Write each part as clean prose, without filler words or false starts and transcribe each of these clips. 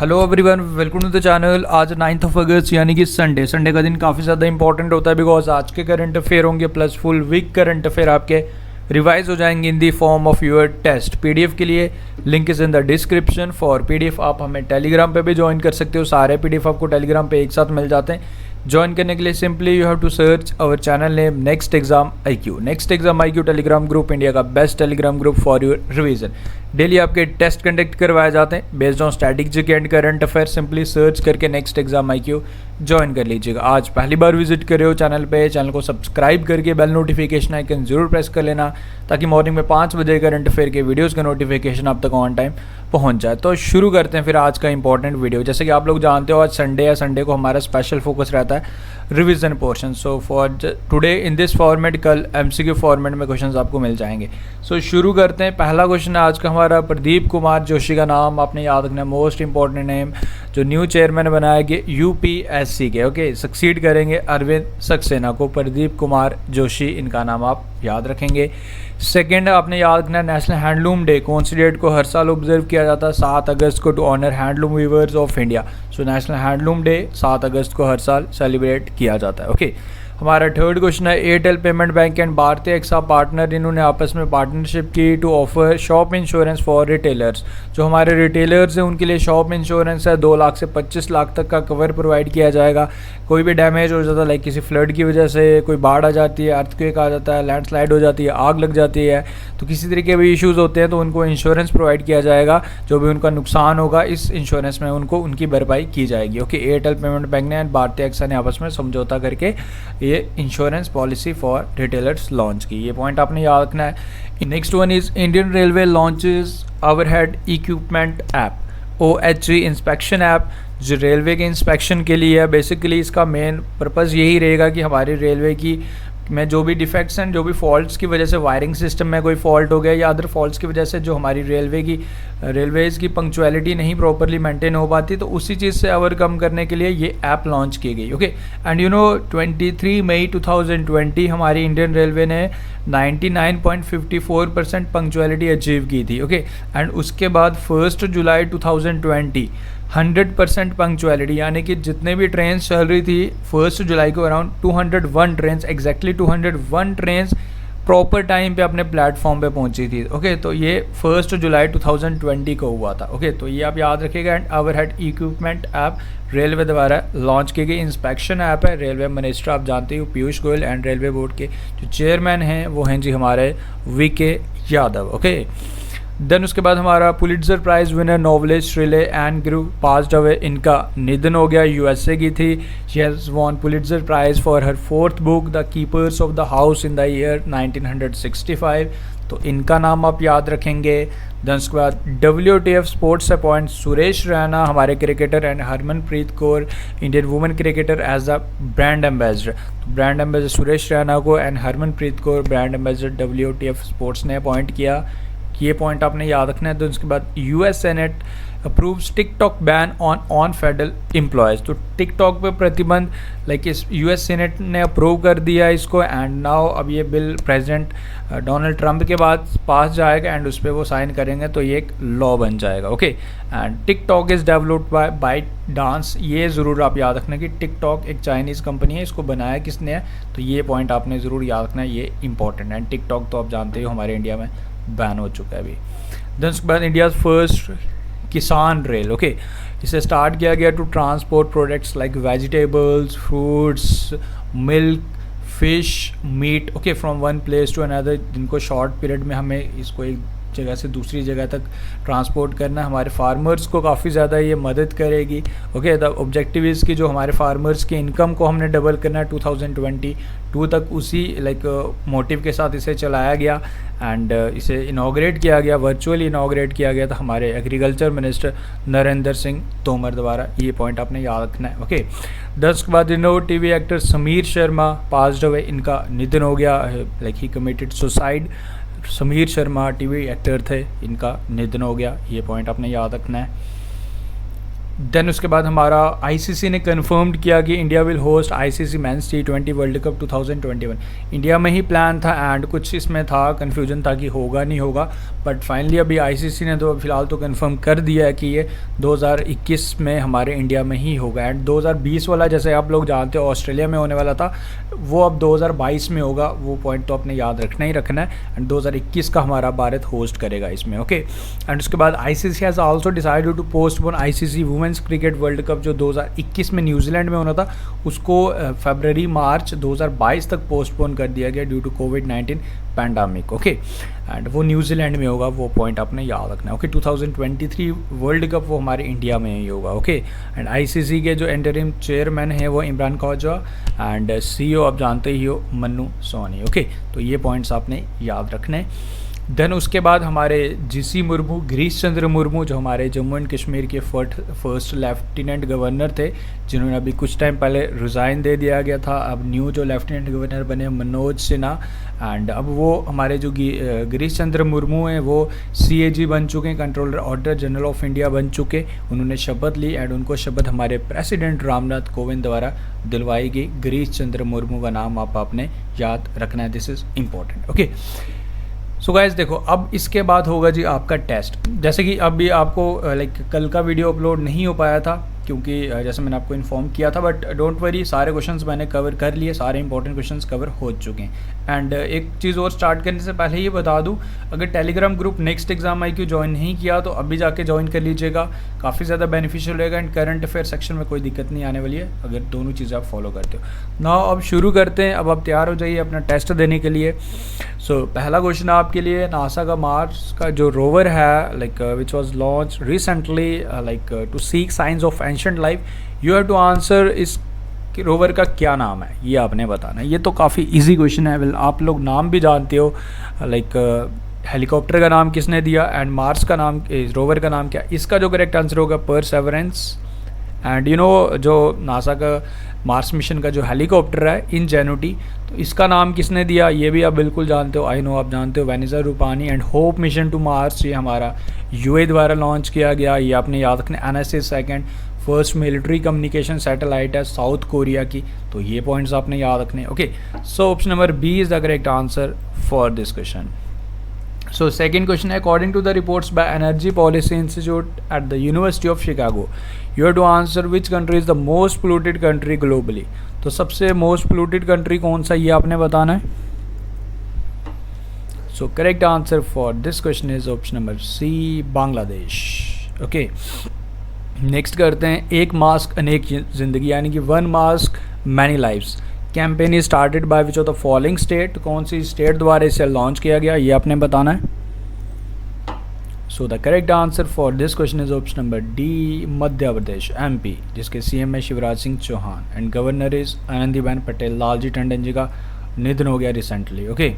Hello everyone, welcome to the channel. आज 9 अगस्त यानी कि संडे का दिन काफ़ी ज़्यादा इंपॉर्टेंट होता है बिकॉज आज के करंट अफेयर होंगे plus full week current affair आपके रिवाइज हो जाएंगे in the form of your test. PDF के लिए link is in the description. For PDF आप हमें टेलीग्राम पे भी ज्वाइन कर सकते हो। सारे पीडीएफ आपको टेलीग्राम पे एक साथ मिल जाते हैं। ज्वाइन करने के लिए simply you have to search our channel name next exam IQ। Next exam IQ Telegram group India का best Telegram group for your revision. Daily आपके टेस्ट कंडक्ट करवाए जाते हैं based on strategic and current affair. Simply search करके next exam IQ join कर लीजिएगा। आज पहली बार विजिट कर रहे हो चैनल पे, चैनल को सब्सक्राइब करके बेल नोटिफिकेशन आइकन जरूर प्रेस कर लेना ताकि मॉर्निंग में 5 बजे करंट अफेयर के वीडियोस का नोटिफिकेशन आप तक ऑन टाइम पहुंच जाए। तो शुरू करते हैं फिर आज का इंपॉर्टेंट वीडियो। जैसे कि आप लोग जानते हो आज संडे है, संडे को हमारा स्पेशल फोकस रहता है revision portion. So for today in this format, कल MCQ फॉर्मेट में क्वेश्चंस आपको मिल जाएंगे। सो शुरू करते हैं। पहला क्वेश्चन है आज का हमारा, प्रदीप कुमार जोशी का नाम आपने याद रखना है, मोस्ट इंपॉर्टेंट नेम, जो न्यू चेयरमैन बनाएंगे UPSC के। ओके, सक्सीड करेंगे अरविंद सक्सेना को। प्रदीप कुमार जोशी इनका नाम आप याद रखेंगे। सेकेंड आपने याद रखना है नेशनल हैंडलूम डे कौन सी डेट को हर साल ऑब्जर्व किया जाता है? 7 अगस्त को, to honour handloom weavers of India. So national handloom day 7 अगस्त को हर साल सेलिब्रेट किया जाता है। ओके, हमारा थर्ड क्वेश्चन है Airtel payment bank and Bharti AXA partner, इन्होंने आपस में पार्टनरशिप की to offer shop insurance for retailers. जो हमारे रिटेलर्स हैं उनके लिए शॉप इंश्योरेंस है, 2 लाख से 25 लाख तक का कवर प्रोवाइड किया जाएगा। कोई भी डैमेज हो जाता है, लाइक किसी फ्लड की वजह से कोई बाढ़ आ जाती है, अर्थक्वेक आ जाता है, लैंडस्लाइड हो जाती है, आग लग जाती है, तो किसी तरीके के भी इश्यूज़ होते हैं तो उनको इंश्योरेंस प्रोवाइड किया जाएगा। जो भी उनका नुकसान होगा इस इंश्योरेंस में उनको उनकी भरपाई की जाएगी। ओके, एयरटेल पेमेंट बैंक ने एंड भारतीय एक्सा ने आपस में समझौता करके ये insurance policy for retailers launch की। ये पॉइंट आपने याद रखना है। Next one is Indian railway launches overhead equipment app, OHE inspection app, जो रेलवे के इंस्पेक्शन के लिए है। बेसिकली इसका मेन पर्पज़ यही रहेगा कि हमारी रेलवे की में जो भी डिफेक्ट्स हैं, जो भी फॉल्ट्स की वजह से वायरिंग सिस्टम में कोई फॉल्ट हो गया या अदर फॉल्ट्स की वजह से जो हमारी रेलवेज़ की पंक्चुअलिटी नहीं प्रॉपरली मेंटेन हो पाती, तो उसी चीज़ से ओवरकम करने के लिए ये ऐप लॉन्च की गई। ओके, एंड 23 मई 2020 हमारी इंडियन रेलवे ने 99.54% पंक्चुअलिटी अचीव की थी। ओके, एंड उसके बाद 1 जुलाई 2020 100% पंक्चुअलिटी, यानी कि जितने भी ट्रेन चल रही थी 1 जुलाई को around 201 train, exactly 201 train proper time पे अपने प्लेटफॉर्म पे पहुंची थी। ओके, तो ये 1 जुलाई 2020 को हुआ था। ओके, तो ये आप याद रखिएगा। And overhead equipment app railway द्वारा लॉन्च की गई इंस्पेक्शन ऐप है। रेलवे मिनिस्टर आप जानते हो Piyush Goyal, and railway board के जो चेयरमैन हैं वो हैं जी हमारे VK यादव। ओके, देन उसके बाद हमारा Pulitzer prize winner novelist relay and Guru passed away, इनका निधन हो गया। USA की थी। She has won Pulitzer prize for her 4th book the keepers of the house in the year 1965। तो इनका नाम आप याद रखेंगे। देन उसके बाद WTF sports appoint Suresh Raina हमारे cricketer and Harmanpreet Kaur Indian women cricketer as the brand ambassador. तो ब्रांड एम्बेसडर सुरेश रैना को and Harmanpreet Kaur brand ambassador WTF sports ने अपॉइंट किया। ये पॉइंट आपने याद रखना है। तो उसके बाद US senate approves TikTok ban on federal employees. तो टिकटॉक पे प्रतिबंध लाइक इस US सेनेट ने अप्रूव कर दिया इसको, एंड नाउ अब ये बिल प्रेसिडेंट डोनाल्ड ट्रंप के बाद पास जाएगा एंड उस पर वो साइन करेंगे तो ये एक लॉ बन जाएगा। Okay, and TikTok is developed by ByteDance. ये ज़रूर आप याद रखना कि टिकटॉक एक चाइनीज़ कंपनी है, इसको बनाया किसने है, तो ये पॉइंट आपने ज़रूर याद रखना है, ये इंपॉर्टेंट है। एंड टिकटॉक तो आप जानते हो हमारे इंडिया में बैन हो चुका है अभी। देन उसके बाद India's first Kisan rail. Okay, इसे स्टार्ट किया गया to transport products like vegetables, fruits, milk, fish, meat, okay, from one place to another, जिनको शॉर्ट पीरियड में हमें इसको एक जगह से दूसरी जगह तक ट्रांसपोर्ट करना। हमारे फार्मर्स को काफ़ी ज़्यादा ये मदद करेगी। ओके, द ऑब्जेक्टिव इज़ कि जो हमारे फार्मर्स की इनकम को हमने डबल करना है 2022 तक, उसी मोटिव के साथ इसे चलाया गया एंड इसे इनाग्रेट किया गया, वर्चुअली इनाग्रेट किया गया था हमारे एग्रीकल्चर मिनिस्टर नरेंद्र सिंह तोमर द्वारा। ये पॉइंट आपने याद रखना है। ओके, 10 के बाद TV actor Sameer Sharma passed away, इनका निधन हो गया, like he committed suicide. Sameer Sharma TV actor थे, इनका निधन हो गया। ये पॉइंट आपने याद रखना है। देन उसके बाद हमारा आईसीसी ने कंफर्म्ड किया कि India will host ICC men's T20 world cup 2021। India में ही प्लान था एंड कुछ इसमें था कन्फ्यूजन था कि होगा नहीं होगा, बट फाइनली अभी आईसीसी ने तो फ़िलहाल तो कंफर्म कर दिया है कि ये 2021 में हमारे इंडिया में ही होगा। एंड 2020 वाला जैसे आप लोग जानते हो ऑस्ट्रेलिया में होने वाला था, वो अब 2022 में होगा। वो पॉइंट तो आपने याद रखना है। एंड 2021 का हमारा भारत होस्ट करेगा इसमें, ओके। एंड उसके बाद ICC has also decided to postpone ICC women's cricket world cup जो 2021 में न्यूजीलैंड में होना था, उसको फरवरी मार्च 2022 तक पोस्टपोन कर दिया गया due to covid pandemic, okay. And वो न्यूजीलैंड में होगा, वो पॉइंट आपने याद रखना है, ओके। 2023 वर्ल्ड कप वो हमारे इंडिया में ही होगा, ओके। एंड आईसीसी के जो इंटरिम चेयरमैन हैं वो इमरान ख्वाजा एंड सीईओ आप जानते ही हो मन्नू सोनी, ओके। तो ये पॉइंट्स आपने याद रखने। देन उसके बाद हमारे जीसी मुर्मू, गिरीश चंद्र मुर्मू, जो हमारे जम्मू एंड कश्मीर के फर्स्ट लेफ्टिनेंट गवर्नर थे, जिन्होंने अभी कुछ टाइम पहले रिज़ाइन दे दिया गया था। अब न्यू जो लेफ्टिनेंट गवर्नर बने मनोज सिन्हा, एंड अब वो हमारे जो गिरीश चंद्र मुर्मू हैं वो CAG बन चुके हैं, controller auditor general of India बन चुके। उन्होंने शपथ ली एंड उनको शपथ हमारे प्रेसिडेंट रामनाथ कोविंद द्वारा दिलवाई गई। गिरीश चंद्र मुर्मू का नाम आपने याद रखना है, this is important, okay. So guys देखो, अब इसके बाद होगा जी आपका टेस्ट। जैसे कि अभी आपको लाइक कल का वीडियो अपलोड नहीं हो पाया था क्योंकि जैसे मैंने आपको इन्फॉर्म किया था, बट डोंट वरी, सारे क्वेश्चंस मैंने कवर कर लिए, सारे इंपॉर्टेंट क्वेश्चंस कवर हो चुके हैं। एंड एक चीज़ और स्टार्ट करने से पहले ये बता दूं, अगर Telegram group next exam IQ join नहीं किया तो अभी जाके ज्वाइन कर लीजिएगा, काफ़ी ज़्यादा बेनिफिशियल रहेगा। एंड करंट अफेयर सेक्शन में कोई दिक्कत नहीं आने वाली है अगर दोनों चीज़ें आप फॉलो करते हो। नाउ अब शुरू करते हैं, अब आप तैयार हो जाइए अपना टेस्ट देने के लिए। सो पहला क्वेश्चन आपके लिए, नासा का मार्स का जो रोवर है like which was launch recently like to seek science of ancient life, you have to answer इस रोवर का क्या नाम है, ये आपने बताना है। ये तो काफ़ी इजी क्वेश्चन है, वेल आप लोग नाम भी जानते हो, लाइक हेलीकॉप्टर का नाम किसने दिया एंड मार्स का नाम, रोवर का नाम क्या। इसका जो करेक्ट आंसर होगा परसेवरेंस। एंड यू नो जो नासा का मार्स मिशन का जो हेलीकॉप्टर है इनजेन्युटी, तो इसका नाम किसने दिया ये भी आप बिल्कुल जानते हो, आई नो आप जानते हो, वेनिजा रूपानी। And Hope mission to Mars ये हमारा UAE द्वारा लॉन्च किया गया, ये आपने याद रखना। NSA second first military communication satellite है साउथ कोरिया की, तो ये पॉइंट्स आपने याद रखने, okay. So option number B is the correct answer for this question. So second question, according to the reports by Energy Policy Institute at the University of Chicago, you have to answer which country is the most polluted country globally. तो सबसे most polluted country कौन सा ये आपने बताना है। So correct answer for this question is option number C, Bangladesh, okay. Next करते हैं, एक मास्क अनेक ज़िंदगी, यानी कि one mask many lives campaign is started by which of the following state, कौन सी स्टेट द्वारा इसे लॉन्च किया गया ये आपने बताना है। So the correct answer for this question is option number D, Madhya Pradesh MP, जिसके CM है Shivraj Singh Chouhan and governor is Anandiben Patel. Lalji Tandon ji का निधन हो गया रिसेंटली, ओके।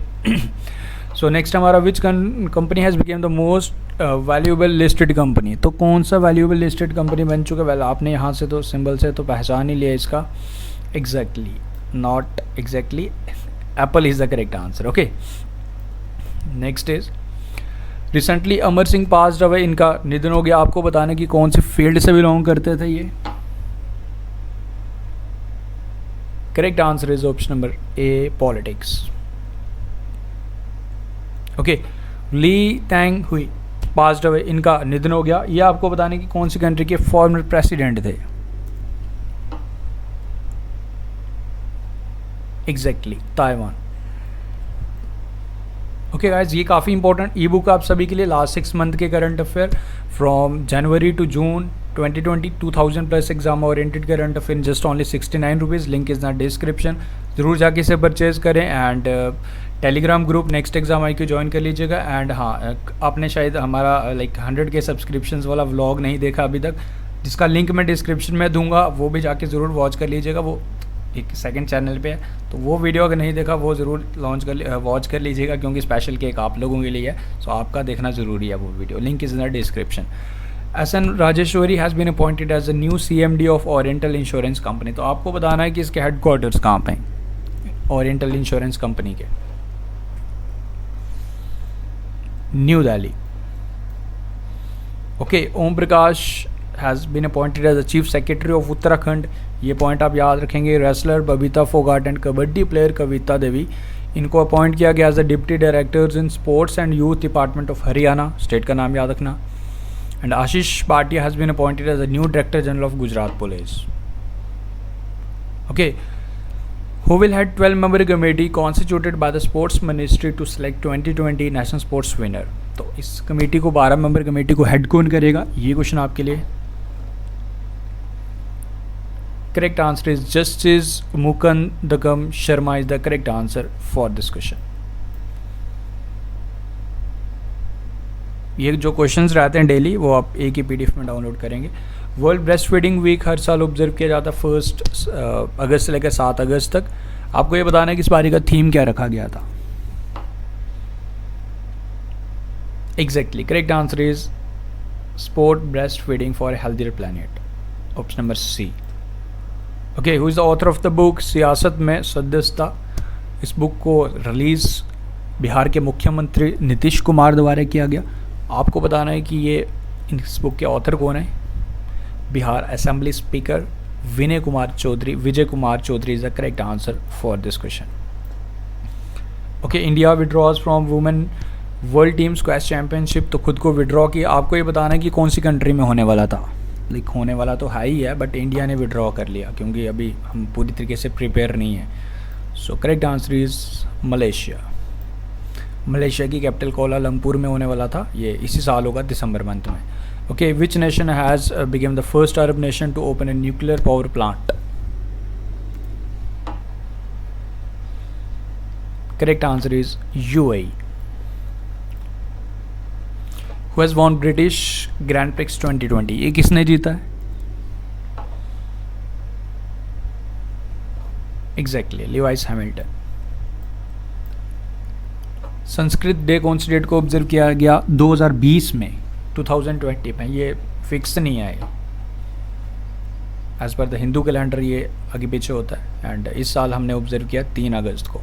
सो नेक्स्ट हमारा, which company has become the most valuable listed company, तो कौन सा वैल्यूएबल लिस्टेड कंपनी बन चुका है। वेल आपने यहाँ से तो सिंबल से तो पहचान ही लिया इसका, exactly not exactly, Apple is the correct answer, okay. Next is, recently Amar Singh passed away, इनका निधन हो गया, आपको बताने की कौन से फील्ड से बिलोंग करते थे ये। Correct answer is option number A, politics, okay. Lee Teng hui passed away, इनका निधन हो गया, ये आपको बताने की कौन सी कंट्री के फॉर्मर प्रेसिडेंट थे। Exactly Taiwan, okay guys. ये काफ़ी इंपॉर्टेंट ई बुक आप सभी के लिए, लास्ट 6 मंथ के current affair from January to June 2020, 2000 plus exam oriented current affair in just only 69 rupees. Link is in description, ज़रूर जाके इसे परचेज़ करें। And Telegram group next exam IQ join कर लीजिएगा। एंड हाँ, आपने शायद हमारा लाइक 100 के सब्सक्रिप्शंस वाला व्लॉग नहीं देखा अभी तक, जिसका लिंक मैं डिस्क्रिप्शन में दूंगा, वो भी जाके ज़रूर वॉच कर लीजिएगा। वो एक सेकंड चैनल पे है, तो वो वीडियो अगर नहीं देखा वो ज़रूर वॉच कर लीजिएगा, क्योंकि स्पेशल केक आप लोगों के लिए है, सो आपका देखना ज़रूरी है वो video. Link is in the description. SN Rajeshwari has been appointed as a new CMD of oriental insurance company, तो आपको बताना है कि इसके हेडक्वार्टर्स कहाँ पे हैं, ओरिएंटल इंश्योरेंस कंपनी के। New Delhi, okay. Om Prakash has been appointed as the chief secretary of Uttarakhand, ये पॉइंट आप याद रखेंगे। Wrestler Babita Phogat and kabaddi player Kavita Devi, इनको अपॉइंट किया गया as the deputy directors in sports and youth department of Haryana, state का नाम याद रखना। And Ashish Bhatia has been appointed as the new director general of Gujarat police. Okay, who will head 12-member committee constituted by the sports ministry to select 2020 national sports winner। तो इस committee को 12 member committee को head कौन करेगा, ये question आपके लिए। Correct answer is justice Mukundakam Sharma is the correct answer for this question. ये जो क्वेश्चंस रहते हैं डेली वो आप एक ही पीडीएफ में डाउनलोड करेंगे। वर्ल्ड ब्रेस्ट फीडिंग वीक हर साल ऑब्जर्व किया जाता है 1 अगस्त से लेकर 7 अगस्त तक। आपको ये बताना है कि इस बारी का थीम क्या रखा गया था। Exactly correct answer is support breast feeding for a healthier planet, option number C. Okay, who is the author of the book Siyasat mein सदस्यता। इस बुक को रिलीज बिहार के मुख्यमंत्री नीतीश कुमार द्वारा किया गया। आपको बताना है कि ये इस बुक के ऑथर कौन है। Bihar assembly speaker Vijay Kumar Chaudhary is the correct answer for this question. Okay, India withdraws from women world team squash championship, तो खुद को विड्रॉ किया। आपको ये बताना है कि कौन सी कंट्री में होने वाला था। लाइक होने वाला तो है ही है, बट इंडिया ने विड्रॉ कर लिया क्योंकि अभी हम पूरी तरीके से प्रिपेयर नहीं है। So correct answer is Malaysia. Malaysia की कैपिटल कोलालमपुर में होने वाला था, ये इसी साल होगा दिसंबर मंथ में। Okay, which nation has become the first Arab nation to open a nuclear power plant. Correct answer is UAE। Who has won British grand prix 2020, ये किसने जीता है। Exactly Lewis Hamilton. Sanskrit day कौन सी डेट को observe किया गया 2020 में 2020 में, ये फिक्स नहीं है। As per the Hindu calendar ये आगे पीछे होता है। एंड इस साल हमने ऑब्जर्व किया 3 अगस्त को।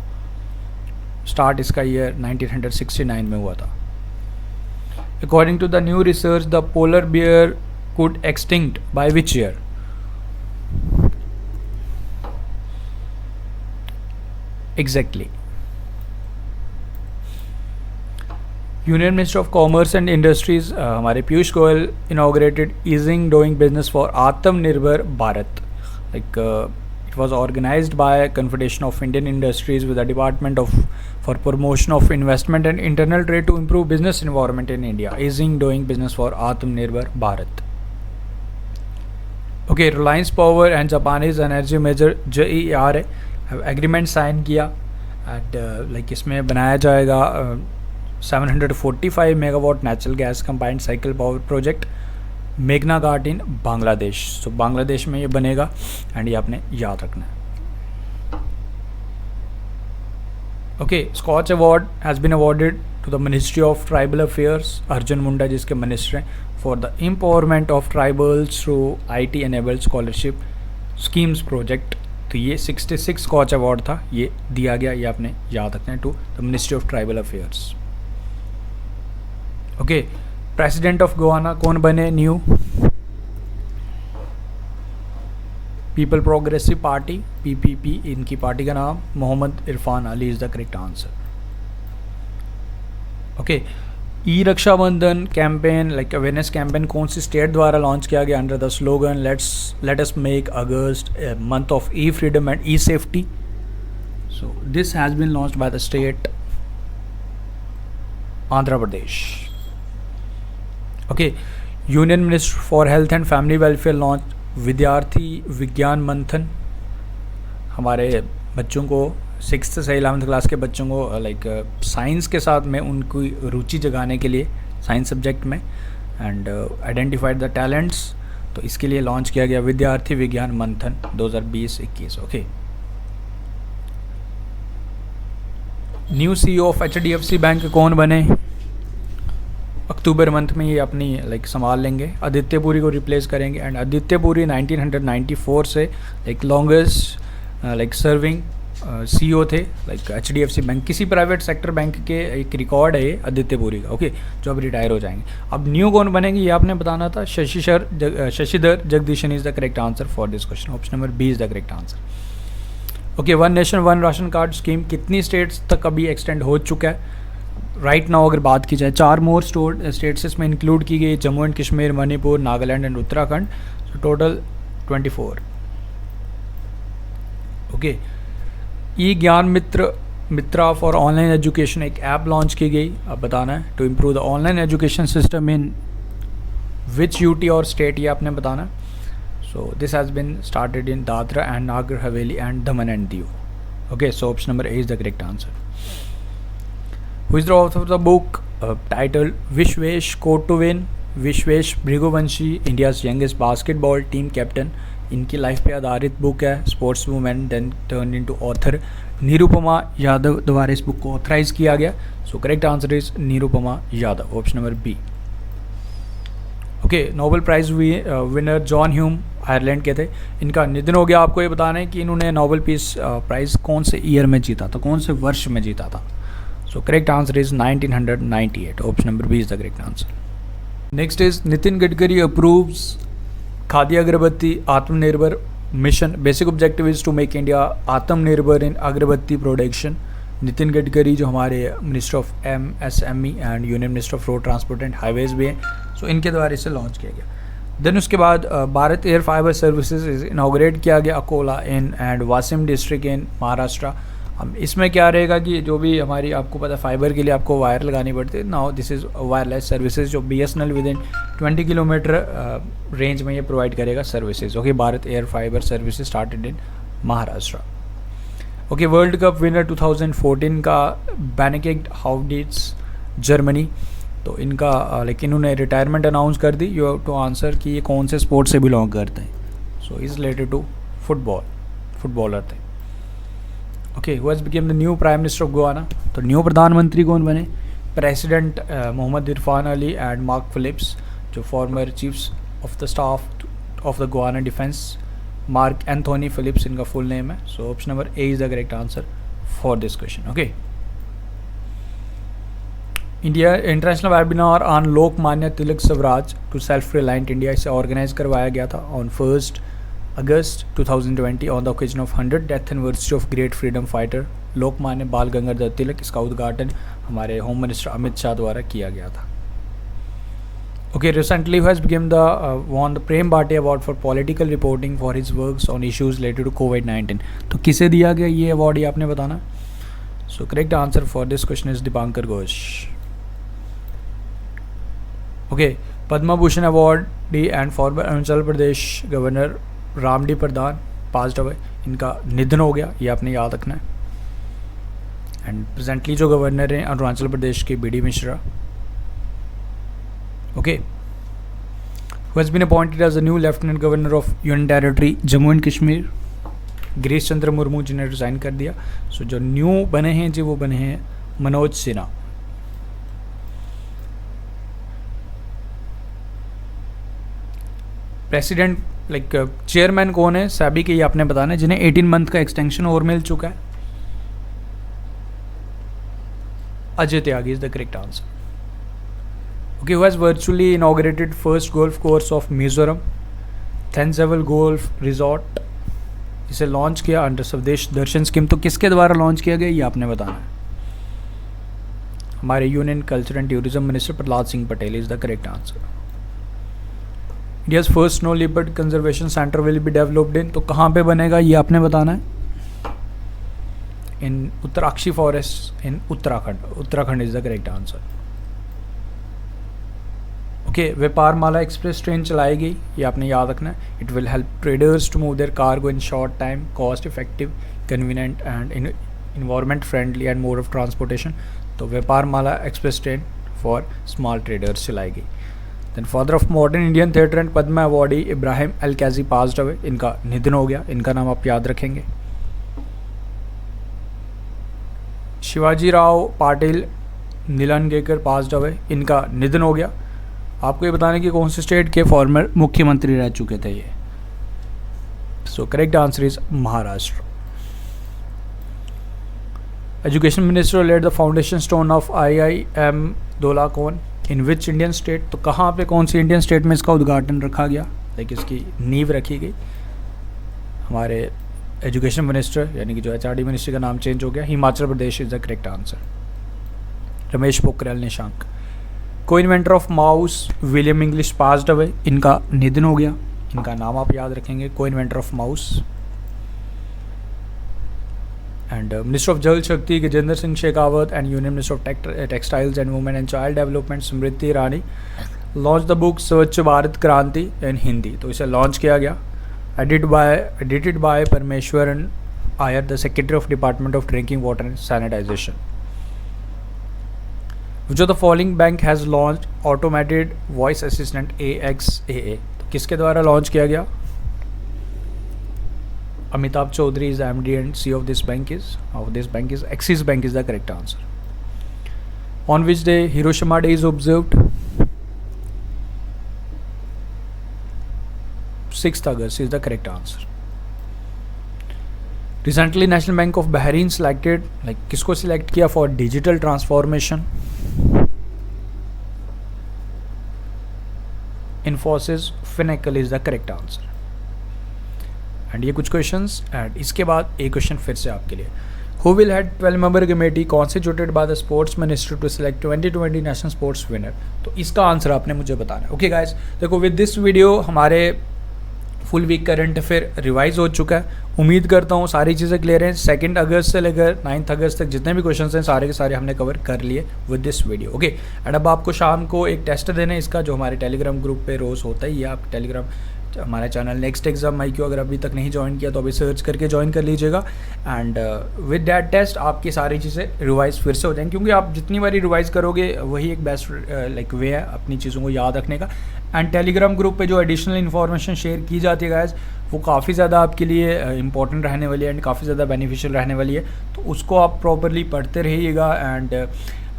स्टार्ट इसका ईयर 1969 में हुआ था। According to the new research the polar bear could extinct by which year. Exactly union minister of commerce and industries हमारे Piyush Goyal inaugurated easing doing business for Atmanirbhar Bharat. Like it was organized by confederation of Indian industries with the department of for promotion of investment and internal trade to improve business environment in India. Easing doing business for Atmanirbhar Bharat. Okay, Reliance power and Japanese energy major JERA agreement sign किया। And like इसमें बनाया जाएगा 745 megawatt natural gas combined cycle power project मेघना घाट इन बांग्लादेश। सो बांग्लादेश में ये बनेगा and ये आपने याद रखना है। Okay, Scotch award has been awarded to the ministry of tribal affairs, Arjun Munda जिसके मिनिस्टर हैं, for the empowerment of tribals through IT enabled scholarship schemes project. तो ये 66 स्कॉच अवार्ड था, ये दिया गया, ये आपने याद रखना है to the ministry of tribal affairs. Okay, president of Guyana कौन बने न्यू। पीपल प्रोग्रेसिव पार्टी PPP इनकी पार्टी का नाम। Mohammad Irfaan Ali is the correct answer. Okay, e Rakshabandhan campaign like awareness campaign कौन सी स्टेट द्वारा लॉन्च किया गया under the slogan let us make August month of e freedom and e safety. So this has been launched by the state Andhra Pradesh. Okay, union minister for health and family welfare launch विद्यार्थी विज्ञान मंथन। हमारे बच्चों को 6th से 11th class के बच्चों को लाइक साइंस के साथ में उनकी रुचि जगाने के लिए साइंस सब्जेक्ट में एंड आइडेंटिफाइड द टैलेंट्स, तो इसके लिए लॉन्च किया गया विद्यार्थी विज्ञान मंथन 2020-21। Okay, new CEO of HDFC bank कौन बने। अक्टूबर मंथ में ये अपनी लाइक संभाल लेंगे, आदित्य पुरी को रिप्लेस करेंगे। एंड आदित्य पुरी 1994 से like longest like serving CEO थे, लाइक HDFC बैंक, किसी प्राइवेट सेक्टर बैंक के एक रिकॉर्ड है ये आदित्य पुरी का, ओके, जो अब रिटायर हो जाएंगे। अब न्यू कौन बनेंगे ये आपने बताना था। Shashidhar Jagadeesan is the correct answer for this question. Option number B is the correct answer. Okay, one nation one ration card scheme कितनी स्टेट्स तक अभी एक्सटेंड हो चुका है राइट नाउ? अगर बात की जाए 4 मोर स्टेट्स इसमें इंक्लूड की गई, Jammu and Kashmir, Manipur, Nagaland and Uttarakhand, so total 24। Okay, e Gyan Mitra for online education एक ऐप लॉन्च की गई, अब बताना है to improve the online education system in which UT और स्टेट, ये आपने बताना है। So this has been started in Dadra and Nagar Haveli and Daman and Diu. Okay, so option number A is the correct answer. Who is the author of the book title Vishvesh code to win? Vishvesh Bhriguvanshi, India's youngest basketball team captain, इनकी life पे आधारित book है। Sports women then turn into author. Nirupama Yadav द्वारा इस book को authorize किया गया। So correct answer is Nirupama Yadav, option number B. Okay, Nobel prize winner John Hume Ireland के थे, इनका निधन हो गया। आपको ये बताना है कि इन्होंने नोबेल पीस प्राइज कौन से ईयर में जीता था, कौन से वर्ष में जीता था? So correct answer is 1998, option number B is the correct answer. Next is Nitin Gadkari approves khadi agarbatti Atmanirbhar mission. Basic objective is to make India Atmanirbhar in agarbatti production. Nitin Gadkari जो हमारे minister of MSME and union minister of road transport and highways भी हैं, सो इनके द्वारा इसे launch किया गया। Then उसके बाद Bharat air fibre services inaugurate किया गया Akola in and Washim district in Maharashtra. हम इसमें क्या रहेगा कि जो भी हमारी आपको पता है फाइबर के लिए आपको वायर लगानी पड़ती है, now this is wireless services जो BSNL with in 20 kilometre range में ये प्रोवाइड करेगा services. Okay, Bharat air fibre services started in Maharashtra. Okay, world cup winner 2014 का बेनेडिक्ट हाउडिट्स जर्मनी, तो इनका लेकिन उन्होंने रिटायरमेंट अनाउंस कर दी। यू हैव टू आंसर कि ये कौन से स्पोर्ट से बिलोंग करते हैं। So is related to footballer थे। Okay, who has become the new prime minister of Guyana? तो न्यू प्रधानमंत्री कौन बने? President Mohammad Irfaan Ali and Mark Phillips, जो former chiefs of the staff of the Guyana defence. Mark Anthony Phillips इनका full name है। So option number A is the correct answer for this question. Okay, India international webinar on Lokmanya Tilak Swaraj to self reliant India, इसे organise करवाया गया था on 1 August 2020 on the occasion of 100th death anniversary of great freedom fighter Lokmanya Bal Gangadhar तिलक। इसका उद्घाटन हमारे home minister Amit Shah द्वारा किया गया था। Okay, recently has become the won the Prem Bhatia award for political reporting for his works on issues related to COVID-19। तो किसे दिया गया ये अवार्ड, ये आपने बताना। सो correct answer for this question is Dipankar Ghosh. Okay, Padma Bhushan award D and farmer Arunachal Pradesh governor Ram D Pradhan passed away, इनका निधन हो गया, ये आपने याद रखना है। एंड प्रेजेंटली जो गवर्नर हैं अरुणाचल प्रदेश के BD Mishra. Okay, who has been appointed as the new lieutenant governor of union territory Jammu and Kashmir? Girish Chandra Murmu ji ने रिज़ाइन कर दिया। सो जो न्यू बने हैं जी वो बने हैं Manoj Sinha. President like chairman कौन है SEBI के, ये आपने बताना है, जिन्हें 18 मंथ का एक्सटेंशन और मिल चुका है? Ajay Tyagi is the correct answer. Okay, who has virtually inaugurated first golf course of Mizoram? Thenzawl golf resort, इसे लॉन्च किया अंडर स्वदेश दर्शन स्कीम। तो किसके द्वारा लॉन्च किया गया ये आपने बताना है। हमारे union culture and tourism minister Prahlad Singh Patel is the correct answer. India's first snow leopard conservation centre will be developed in, तो कहाँ पे बनेगा ये आपने बताना है। In Uttarkashi forest in Uttarakhand is the correct answer. Okay, Vyapar Mala express train चलाई गई, ये आपने याद रखना है। It will help traders to move their cargo in short time, cost effective, convenient and environment friendly and mode of transportation. तो Vyapar Mala express train for small traders चलाई गई। Then father of modern Indian theatre and Padma awardee Ebrahim Alkazi passed away, इनका निधन हो गया, इनका नाम आप याद रखेंगे। शिवाजी राव पाटिल नीलंगेकर पास्ड अवे, इनका निधन हो गया। आपको ये बताने कि कौन से स्टेट के फॉर्मर मुख्यमंत्री रह चुके थे ये। So correct answer is Maharashtra. Education minister laid the foundation stone of IIM Dhaula Kuan in which Indian state, तो कहाँ पे कौन सी इंडियन स्टेट में इसका उद्घाटन रखा गया, लाइक इसकी नींव रखी गई। हमारे एजुकेशन मिनिस्टर यानी कि जो HRD मिनिस्टर का नाम चेंज हो गया, Himachal Pradesh is the correct answer. Ramesh Pokhriyal Nishank. Co inventor of mouse William English passed away, इनका निधन हो गया, इनका नाम आप याद रखेंगे, को inventor of mouse. And minister of जल शक्ति Gajendra Singh Shekhawat and union minister of textiles and women and child development Smriti Irani launch the book स्वच्छ भारत क्रांति इन हिंदी, तो इसे लॉन्च किया गया। Edited by Parameswaran Iyer the secretary of department of drinking water and sanitation. Which of the following bank has launch automated voice assistant AXAA, तो किसके द्वारा launch किया गया। Amitabh Chaudhary is the MD and CEO of this bank is Axis Bank is the correct answer. On which day Hiroshima Day is observed? 6th August is the correct answer. Recently National Bank of Bahrain selected, like किसको select किया for digital transformation? Infosys Finacle is the correct answer. And ये कुछ questions and इसके बाद एक question फिर से आपके लिए। Who will head 12 member committee constituted by the sports minister to select 2020 national sports winner, तो इसका आंसर आपने मुझे बताना है। ओके गाइस, देखो विद दिस वीडियो हमारे full week current affair revise हो चुका है। उम्मीद करता हूँ सारी चीज़ें क्लियर हैं। 2 अगस्त से लेकर 9 अगस्त तक जितने भी क्वेश्चन हैं सारे के सारे हमने कवर कर लिए with this video. Okay, and अब आपको शाम को एक टेस्ट देना है इसका, जो हमारे टेलीग्राम ग्रुप पे रोज़ होता ही है। आप टेलीग्राम हमारे चैनल नेक्स्ट एग्जाम IQ अगर अभी तक नहीं ज्वाइन किया तो अभी सर्च करके ज्वाइन कर लीजिएगा। एंड विद दैट टेस्ट आपकी सारी चीज़ें रिवाइज फिर से हो जाएंगी, क्योंकि आप जितनी बारी रिवाइज करोगे वही एक बेस्ट लाइक वे है अपनी चीज़ों को याद रखने का। एंड टेलीग्राम ग्रुप पे जो एडिशनल इन्फॉर्मेशन शेयर की जाती है गाइस, वो काफ़ी ज़्यादा आपके लिए इंपॉर्टेंट रहने वाली है एंड काफ़ी ज़्यादा बेनिफिशियल रहने वाली है, तो उसको आप प्रॉपरली पढ़ते रहिएगा। एंड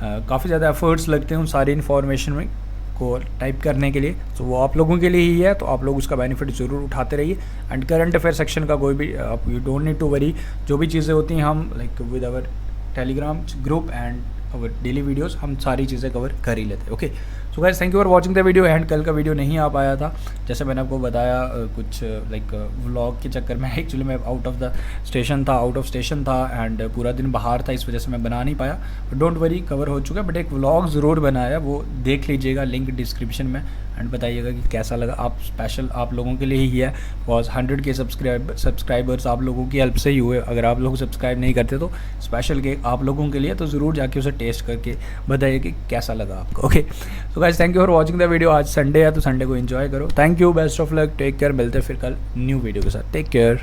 काफ़ी ज़्यादा एफर्ट्स लगते हैं उन सारी इन्फॉर्मेशन में को टाइप करने के लिए, तो वो आप लोगों के लिए ही है, तो आप लोग उसका बेनिफिट ज़रूर उठाते रहिए। एंड करंट अफेयर सेक्शन का कोई भी आप you don't need to worry, जो भी चीज़ें होती हैं हम like with our telegram group and our daily videos हम सारी चीज़ें कवर कर ही लेते हैं। Okay, so guys thank you for watching the video. And कल का वीडियो नहीं आ पाया था, जैसे मैंने आपको बताया कुछ लाइक व्लॉग के चक्कर में एक्चुअली मैं आउट ऑफ स्टेशन था एंड पूरा दिन बाहर था, इस वजह से मैं बना नहीं पाया। डोंट वरी, कवर हो चुका है, बट एक व्लॉग ज़रूर बनाया, वो देख लीजिएगा, लिंक डिस्क्रिप्शन में। एंड बताइएगा कि कैसा लगा। आप स्पेशल आप लोगों के लिए ही है, बिकॉज 100 के सब्सक्राइबर्स आप लोगों की हेल्प से ही हुए। अगर आप लोग सब्सक्राइब नहीं करते तो स्पेशल केक आप लोगों के लिए, तो ज़रूर जाके उसे टेस्ट करके बताइए कि कैसा लगा आपको। Okay, so guys thank you for watching the video. आज संडे है तो संडे को एंजॉय करो। Thank you, best of luck, take care. मिलते हैं फिर कल न्यू वीडियो के साथ। Take care.